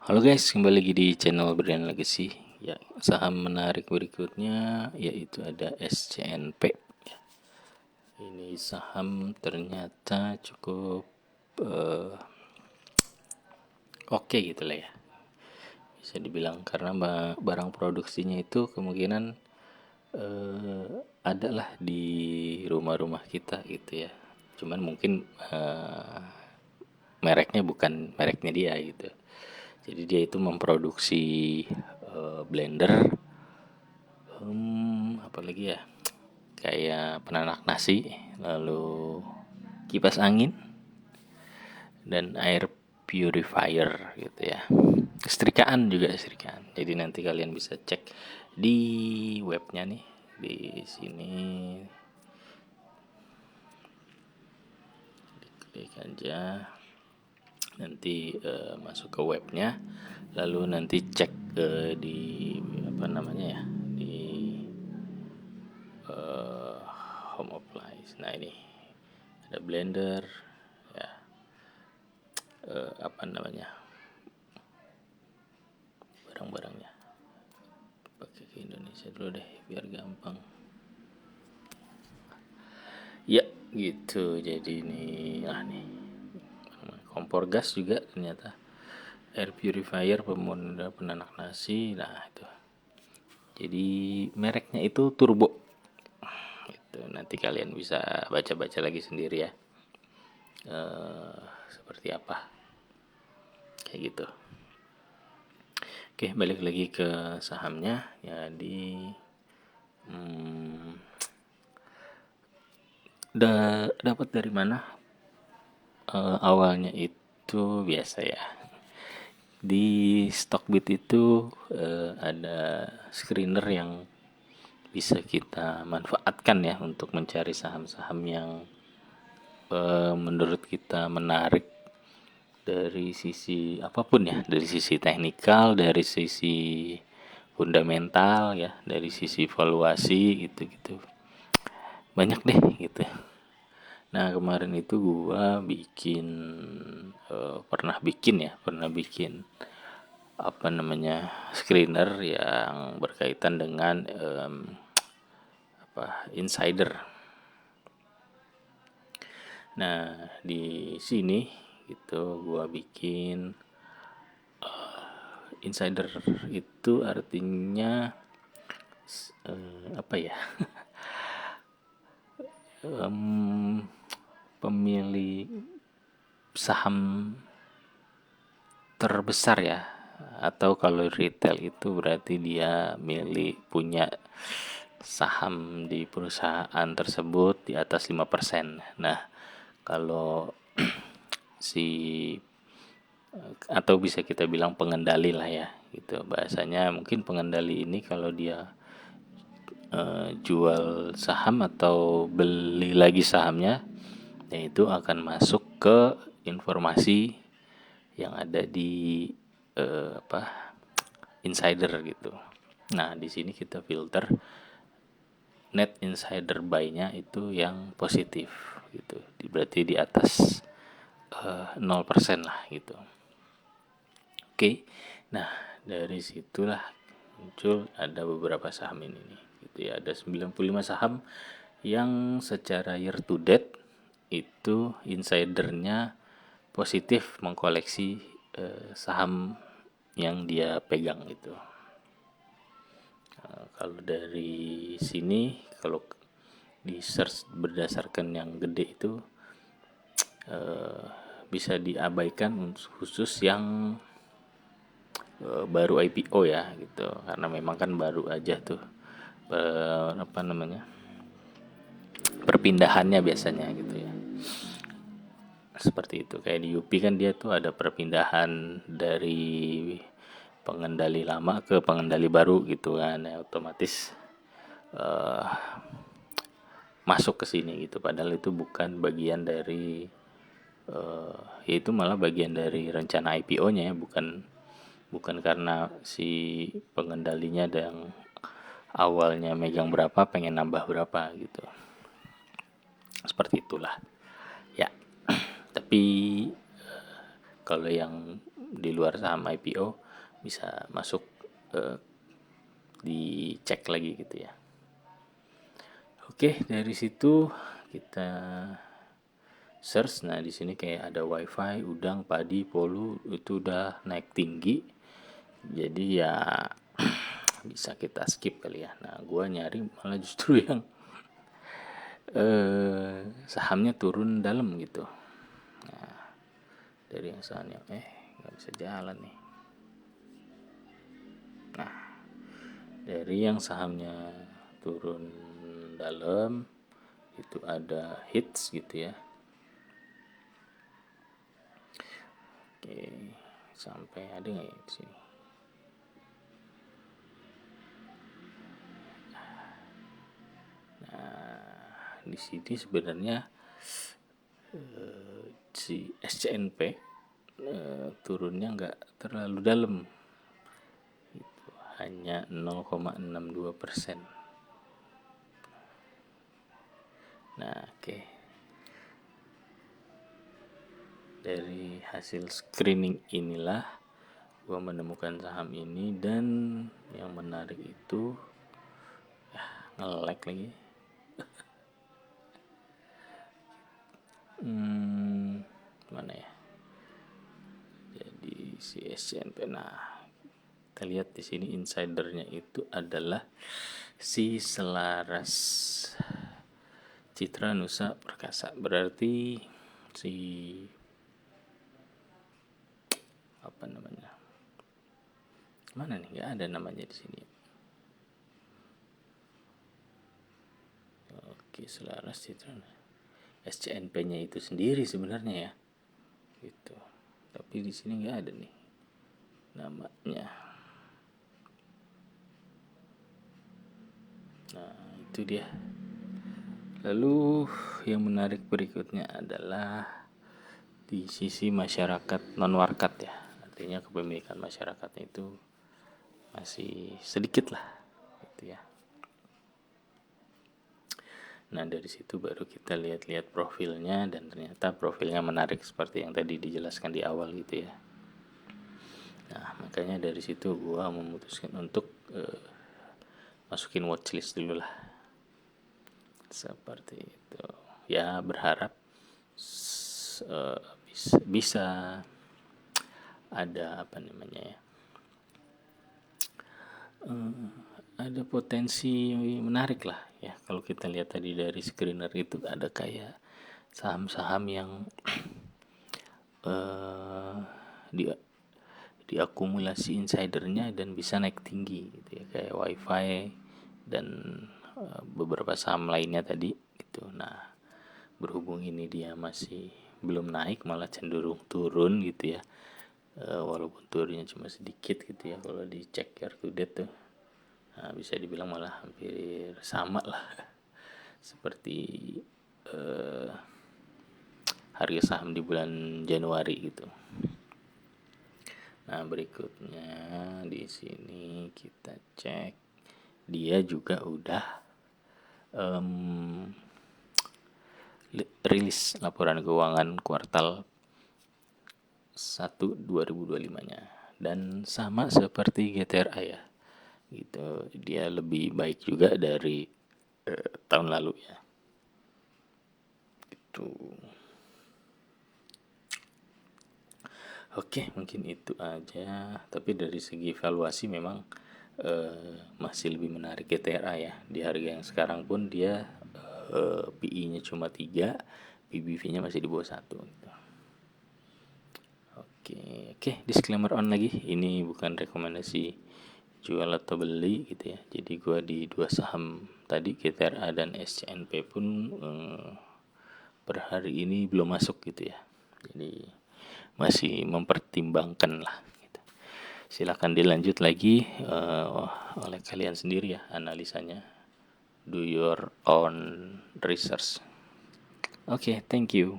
Halo guys, kembali lagi di channel Brian Legacy. Ya, saham menarik berikutnya yaitu ada SCNP. Ini saham ternyata cukup eh, oke gitu lah ya. Bisa dibilang karena barang produksinya itu kemungkinan eh, ada lah di rumah-rumah kita gitu ya. Cuman mungkin mereknya bukan mereknya dia gitu. Jadi dia itu memproduksi blender, apalagi ya, kayak penanak nasi, lalu kipas angin dan air purifier gitu ya. Setrikaan juga setrikaan. Jadi nanti kalian bisa cek di webnya nih, di sini klik aja, nanti masuk ke webnya, lalu nanti cek di apa namanya ya, di eh, home appliance. Nah ini ada blender ya, apa namanya, barang-barangnya. Pakai ke Indonesia dulu deh biar gampang. Ya gitu, jadi ini nih kompor gas juga ternyata, air purifier penanak nasi. Nah itu, jadi mereknya itu Turbo. Itu nanti kalian bisa baca-baca lagi sendiri ya, seperti apa kayak gitu. Oke, balik lagi ke sahamnya. Jadi dapat dari mana? Awalnya itu biasa ya. Di Stockbit itu ada screener yang bisa kita manfaatkan ya untuk mencari saham-saham yang menurut kita menarik dari sisi apapun ya, dari sisi teknikal, dari sisi fundamental ya, dari sisi valuasi gitu-gitu. Banyak deh gitu. Nah, kemarin itu gua pernah bikin apa namanya, screener yang berkaitan dengan insider. Nah, di sini gitu gua bikin insider itu artinya apa ya? Pemilih saham terbesar ya, atau kalau retail itu berarti dia punya saham di perusahaan tersebut di atas 5%. Nah, kalau si atau bisa kita bilang pengendali lah ya gitu bahasanya, mungkin pengendali ini kalau dia jual saham atau beli lagi sahamnya, yaitu akan masuk ke informasi yang ada di insider gitu. Nah, di sini kita filter net insider buy-nya itu yang positif gitu. Berarti di atas 0% lah gitu. Oke. Nah, dari situlah muncul ada beberapa saham ini nih gitu ya. Ada 95 saham yang secara year to date itu insidernya positif mengkoleksi saham yang dia pegang gitu. Kalau dari sini, kalau di search berdasarkan yang gede itu bisa diabaikan khusus yang baru IPO ya gitu, karena memang kan baru aja tuh apa namanya, perpindahannya biasanya gitu ya, seperti itu. Kayak di UPI kan dia tuh ada perpindahan dari pengendali lama ke pengendali baru gitu kan ya, otomatis masuk ke sini gitu, padahal itu bukan bagian dari ya itu malah bagian dari rencana IPO-nya ya, bukan bukan karena si pengendalinya yang awalnya megang berapa pengen nambah berapa gitu, seperti itulah ya. Tapi kalau yang di luar saham IPO bisa masuk, dicek lagi gitu ya. Oke, dari situ kita search. Nah, di sini kayak ada wifi, udang, padi, polu itu udah naik tinggi. Jadi ya bisa kita skip kali ya. Nah, gua nyari malah justru yang sahamnya turun dalam gitu. Nah, dari yang sahamnya nggak bisa jalan nih. Nah, dari yang sahamnya turun dalam itu ada hits gitu ya. Oke, sampai ada nggak ya di sini? Nah, di sini sebenarnya si SCNP turunnya nggak terlalu dalam, itu hanya 0,62%. Nah, oke. Dari hasil screening inilah gua menemukan saham ini, dan yang menarik itu nge-lag lagi. Mana ya? Jadi si SCNP. Nah, kita lihat di sini insidernya itu adalah si Selaras Citra Nusa Perkasa. Berarti si apa namanya? Mana nih? Gak ada namanya di sini. Oke, Selaras Citra. SCNP-nya itu sendiri sebenarnya ya. Gitu. Tapi di sini nggak ada nih namanya. Nah, itu dia. Lalu yang menarik berikutnya adalah di sisi masyarakat non-warkat ya. Artinya kepemilikan masyarakatnya itu masih sedikit lah gitu ya. Nah, dari situ baru kita lihat-lihat profilnya, dan ternyata profilnya menarik seperti yang tadi dijelaskan di awal gitu ya. Nah, makanya dari situ gua memutuskan untuk masukin watchlist dulu lah. Seperti itu. Ya, berharap bisa ada apa namanya ya, ada potensi menarik lah ya. Kalau kita lihat tadi dari screener itu ada kayak saham-saham yang di diakumulasi insidernya dan bisa naik tinggi gitu ya, kayak wifi dan beberapa saham lainnya tadi gitu. Nah, berhubung ini dia masih belum naik, malah cenderung turun gitu ya, walaupun turunnya cuma sedikit gitu ya kalau dicek year to date tuh. Nah, bisa dibilang malah hampir sama lah seperti harga saham di bulan Januari gitu. Nah, berikutnya di sini kita cek, dia juga udah rilis laporan keuangan kuartal 1 2025-nya, dan sama seperti GTRA ya. Gitu. Dia lebih baik juga dari tahun lalu ya. Gitu. Oke, mungkin itu aja. Tapi dari segi valuasi memang masih lebih menarik GTRA ya. Di harga yang sekarang pun dia PI-nya cuma 3, PBV-nya masih di bawah 1 gitu. Oke, disclaimer on lagi. Ini bukan rekomendasi jual atau beli gitu ya. Jadi gua di dua saham tadi, GTRA dan SCNP pun per hari ini belum masuk gitu ya. Jadi masih mempertimbangkan lah gitu. Silakan dilanjut lagi oleh kalian sendiri ya analisanya. Do your own research. Oke, thank you.